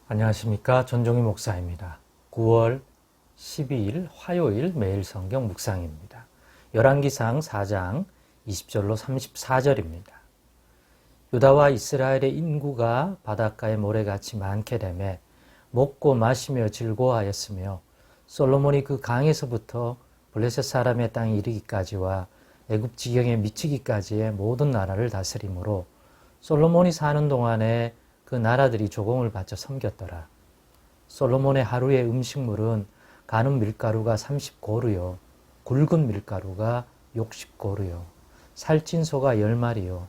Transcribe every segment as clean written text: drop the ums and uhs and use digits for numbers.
안녕하십니까. 전종희 목사입니다. 9월 12일 화요일 매일 성경 묵상입니다. 열왕기상 4장 20절로 34절입니다. 유다와 이스라엘의 인구가 바닷가의 모래같이 많게 되매 먹고 마시며 즐거워하였으며 솔로몬이 그 강에서부터 블레셋 사람의 땅에 이르기까지와 애굽 지경에 미치기까지의 모든 나라를 다스림으로 솔로몬이 사는 동안에 그 나라들이 조공을 바쳐 섬겼더라. 솔로몬의 하루의 음식물은 가는 밀가루가 30고루요, 굵은 밀가루가 60고루요, 살찐 소가 10마리요,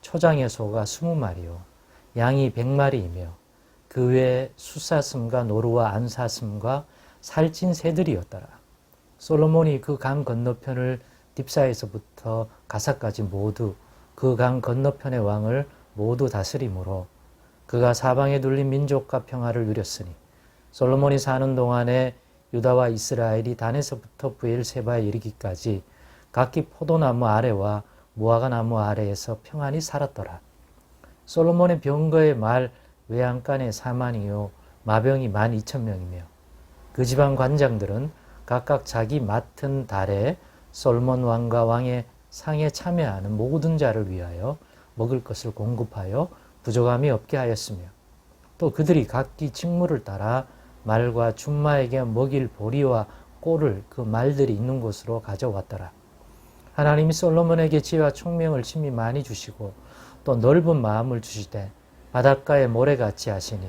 초장의 소가 20마리요, 양이 100마리이며 그 외에 숫사슴과 노루와 안사슴과 살찐 새들이었더라. 솔로몬이 그 강 건너편을 딥사에서부터 가사까지 모두 그 강 건너편의 왕을 모두 다스림으로 그가 사방에 둘린 민족과 평화를 누렸으니 솔로몬이 사는 동안에 유다와 이스라엘이 단에서부터 브엘세바에 이르기까지 각기 포도나무 아래와 무화과 나무 아래에서 평안히 살았더라. 솔로몬의 병거의 말 외양간에 4만이요 마병이 12,000명이며 그 지방 관장들은 각각 자기 맡은 달에 솔로몬 왕과 왕의 상에 참여하는 모든 자를 위하여 먹을 것을 공급하여 부족함이 없게 하였으며 또 그들이 각기 직무를 따라 말과 준마에게 먹일 보리와 꼴을 그 말들이 있는 곳으로 가져왔더라. 하나님이 솔로몬에게 지혜와 총명을 심히 많이 주시고 또 넓은 마음을 주시되 바닷가의 모래같이 하시니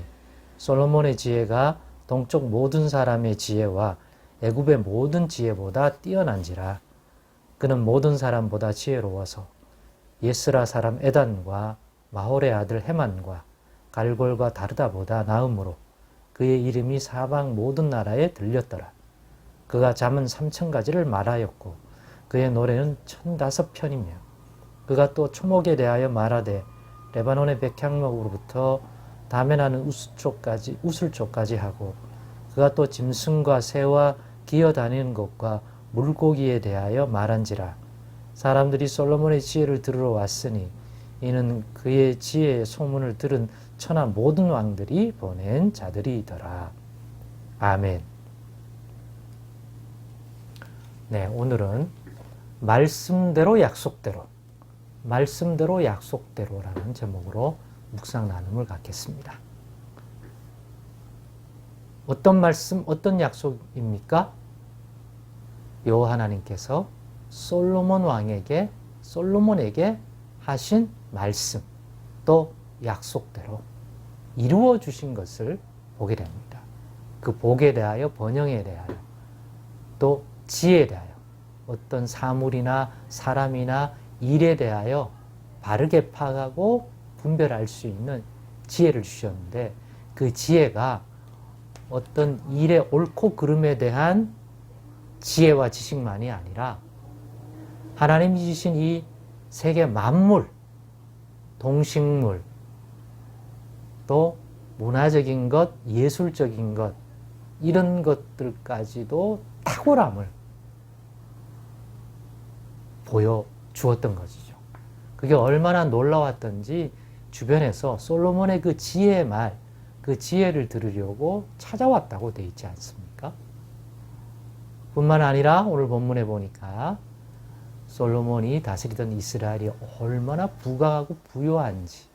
솔로몬의 지혜가 동쪽 모든 사람의 지혜와 애굽의 모든 지혜보다 뛰어난지라. 그는 모든 사람보다 지혜로워서 예스라 사람 에단과 마홀의 아들 헤만과 갈골과 다르다보다 나음으로 그의 이름이 사방 모든 나라에 들렸더라. 그가 잠은 3,000가지를 말하였고 그의 노래는 1,005편이며 그가 또 초목에 대하여 말하되 레바논의 백향목으로부터 담에 나는 우슬초까지 하고 그가 또 짐승과 새와 기어다니는 것과 물고기에 대하여 말한지라. 사람들이 솔로몬의 지혜를 들으러 왔으니 이는 그의 지혜의 소문을 들은 천하 모든 왕들이 보낸 자들이더라. 아멘. 네, 오늘은 말씀대로 약속대로라는 제목으로 묵상 나눔을 갖겠습니다. 어떤 말씀, 어떤 약속입니까? 여호와 하나님께서 솔로몬에게 하신 말씀, 또 약속대로 이루어 주신 것을 보게 됩니다. 그 복에 대하여, 번영에 대하여, 또 지혜에 대하여, 어떤 사물이나 사람이나 일에 대하여 바르게 파악하고 분별할 수 있는 지혜를 주셨는데 그 지혜가 어떤 일의 옳고 그름에 대한 지혜와 지식만이 아니라 하나님이 주신 이 세계 만물, 동식물, 또 문화적인 것, 예술적인 것, 이런 것들까지도 탁월함을 보여주었던 것이죠. 그게 얼마나 놀라웠던지 주변에서 솔로몬의 그 지혜의 말, 그 지혜를 들으려고 찾아왔다고 되어 있지 않습니까? 뿐만 아니라 오늘 본문에 보니까 솔로몬이 다스리던 이스라엘이 얼마나 부강하고 부요한지,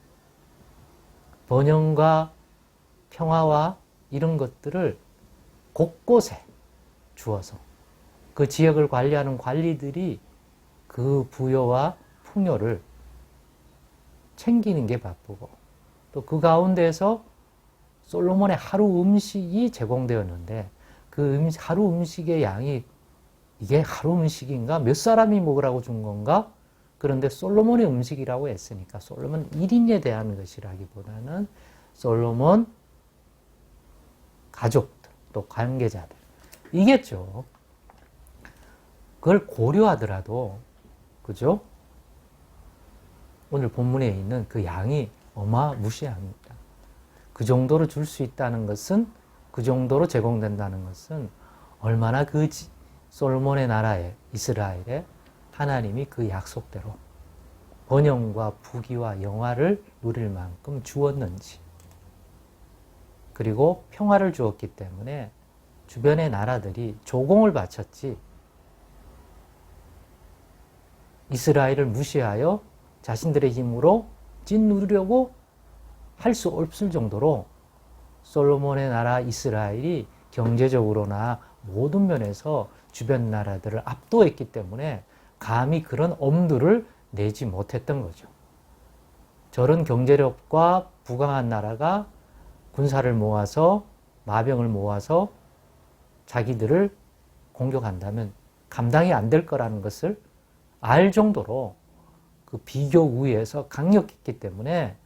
번영과 평화와 이런 것들을 곳곳에 주어서 그 지역을 관리하는 관리들이 그 부요와 풍요를 챙기는 게 바쁘고 또 그 가운데에서 솔로몬의 하루 음식이 제공되었는데 그 하루 음식의 양이 이게 하루 음식인가? 몇 사람이 먹으라고 준 건가? 그런데 솔로몬의 음식이라고 했으니까 솔로몬 1인에 대한 것이라기보다는 솔로몬 가족들, 또 관계자들 이겠죠. 그걸 고려하더라도 그죠? 오늘 본문에 있는 그 양이 어마무시합니다. 그 정도로 줄 수 있다는 것은, 그 정도로 제공된다는 것은 얼마나 그 솔로몬의 나라에, 이스라엘에 하나님이 그 약속대로 번영과 부귀와 영화를 누릴 만큼 주었는지 그리고 평화를 주었기 때문에 주변의 나라들이 조공을 바쳤지 이스라엘을 무시하여 자신들의 힘으로 짓누르려고 할 수 없을 정도로 솔로몬의 나라 이스라엘이 경제적으로나 모든 면에서 주변 나라들을 압도했기 때문에 감히 그런 엄두를 내지 못했던 거죠. 저런 경제력과 부강한 나라가 군사를 모아서 마병을 모아서 자기들을 공격한다면 감당이 안 될 거라는 것을 알 정도로 그 비교 우위에서 강력했기 때문에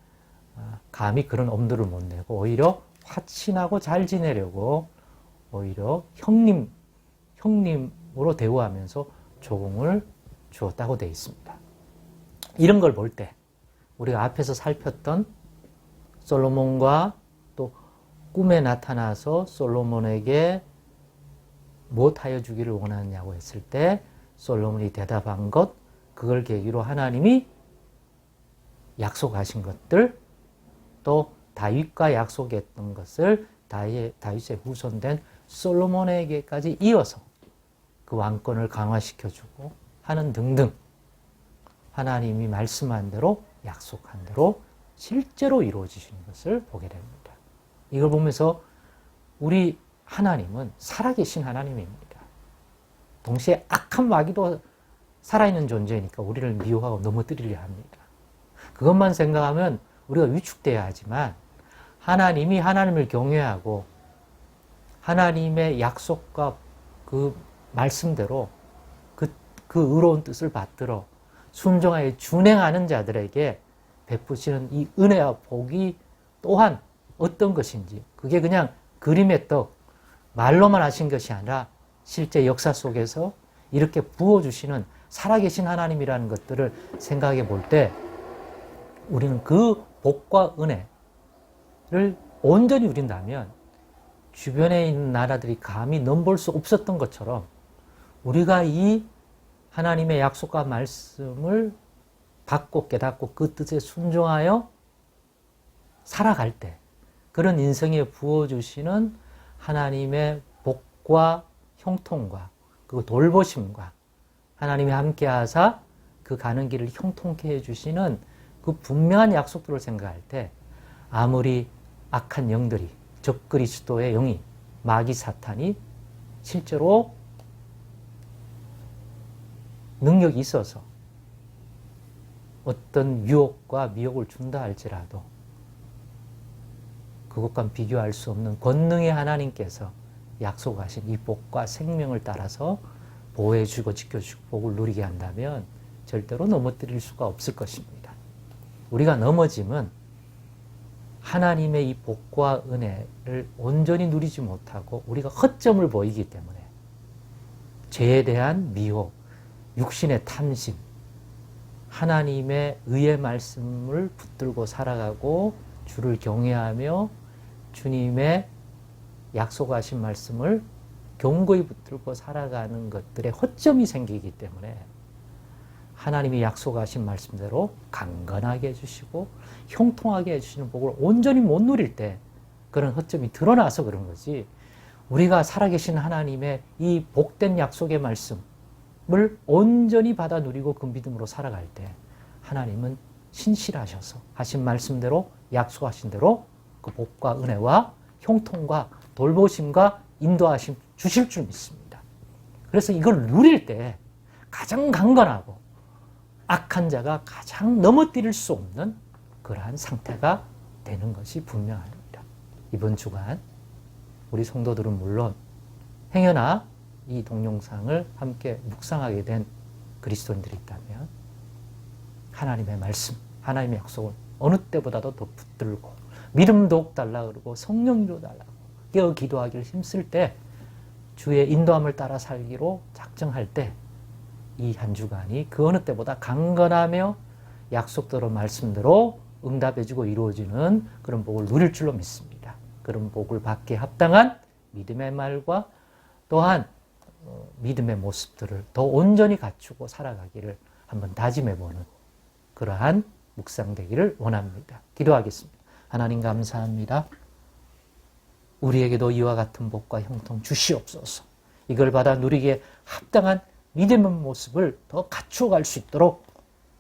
감히 그런 엄두를 못 내고 오히려 화친하고 잘 지내려고 오히려 형님으로 대우하면서 조공을 주었다고 되어 있습니다. 이런 걸 볼 때 우리가 앞에서 살폈던 솔로몬과 또 꿈에 나타나서 솔로몬에게 무엇하여 주기를 원하느냐고 했을 때 솔로몬이 대답한 것, 그걸 계기로 하나님이 약속하신 것들, 또 다윗과 약속했던 것을 다윗의 후손된 솔로몬에게까지 이어서 그 왕권을 강화시켜주고 하는 등등 하나님이 말씀한 대로 약속한 대로 실제로 이루어지시는 것을 보게 됩니다. 이걸 보면서 우리 하나님은 살아계신 하나님입니다. 동시에 악한 마귀도 살아있는 존재니까 우리를 미워하고 넘어뜨리려 합니다. 그것만 생각하면 우리가 위축돼야 하지만 하나님이 하나님을 경외하고 하나님의 약속과 그 말씀대로 그 의로운 뜻을 받들어 순종하여 준행하는 자들에게 베푸시는 이 은혜와 복이 또한 어떤 것인지, 그게 그냥 그림의 떡, 말로만 하신 것이 아니라 실제 역사 속에서 이렇게 부어주시는 살아계신 하나님이라는 것들을 생각해 볼 때 우리는 그 복과 은혜를 온전히 누린다면 주변에 있는 나라들이 감히 넘볼 수 없었던 것처럼 우리가 이 하나님의 약속과 말씀을 받고 깨닫고 그 뜻에 순종하여 살아갈 때 그런 인생에 부어주시는 하나님의 복과 형통과 그 돌보심과 하나님이 함께 하사 그 가는 길을 형통케 해주시는 그 분명한 약속들을 생각할 때 아무리 악한 영들이 적그리스도의 영이 마귀 사탄이 실제로 능력이 있어서 어떤 유혹과 미혹을 준다 할지라도 그것과 비교할 수 없는 권능의 하나님께서 약속하신 이 복과 생명을 따라서 보호해주고 지켜주고 복을 누리게 한다면 절대로 넘어뜨릴 수가 없을 것입니다. 우리가 넘어짐은 하나님의 이 복과 은혜를 온전히 누리지 못하고 우리가 허점을 보이기 때문에 죄에 대한 미혹, 육신의 탐심, 하나님의 의의 말씀을 붙들고 살아가고 주를 경외하며 주님의 약속하신 말씀을 견고히 붙들고 살아가는 것들에 허점이 생기기 때문에 하나님이 약속하신 말씀대로 강건하게 해주시고 형통하게 해주시는 복을 온전히 못 누릴 때 그런 허점이 드러나서 그런 거지, 우리가 살아계신 하나님의 이 복된 약속의 말씀을 온전히 받아 누리고 그 믿음으로 살아갈 때 하나님은 신실하셔서 하신 말씀대로 약속하신 대로 그 복과 은혜와 형통과 돌보심과 인도하심 주실 줄 믿습니다. 그래서 이걸 누릴 때 가장 강건하고 악한 자가 가장 넘어뜨릴 수 없는 그러한 상태가 되는 것이 분명합니다. 이번 주간 우리 성도들은 물론 행여나 이 동영상을 함께 묵상하게 된 그리스도인들이 있다면 하나님의 말씀, 하나님의 약속을 어느 때보다도 더 붙들고 믿음 더욱 달라 그러고 성령도 달라고 깨어 기도하기를 힘쓸 때 주의 인도함을 따라 살기로 작정할 때 이 한 주간이 그 어느 때보다 강건하며 약속대로 말씀대로 응답해주고 이루어지는 그런 복을 누릴 줄로 믿습니다. 그런 복을 받기에 합당한 믿음의 말과 또한 믿음의 모습들을 더 온전히 갖추고 살아가기를 한번 다짐해보는 그러한 묵상 되기를 원합니다. 기도하겠습니다. 하나님 감사합니다. 우리에게도 이와 같은 복과 형통 주시옵소서. 이걸 받아 누리기에 합당한 믿음의 모습을 더 갖추어갈 수 있도록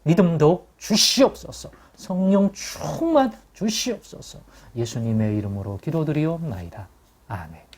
믿음 더욱 주시옵소서. 성령 충만 주시옵소서. 예수님의 이름으로 기도드리옵나이다. 아멘.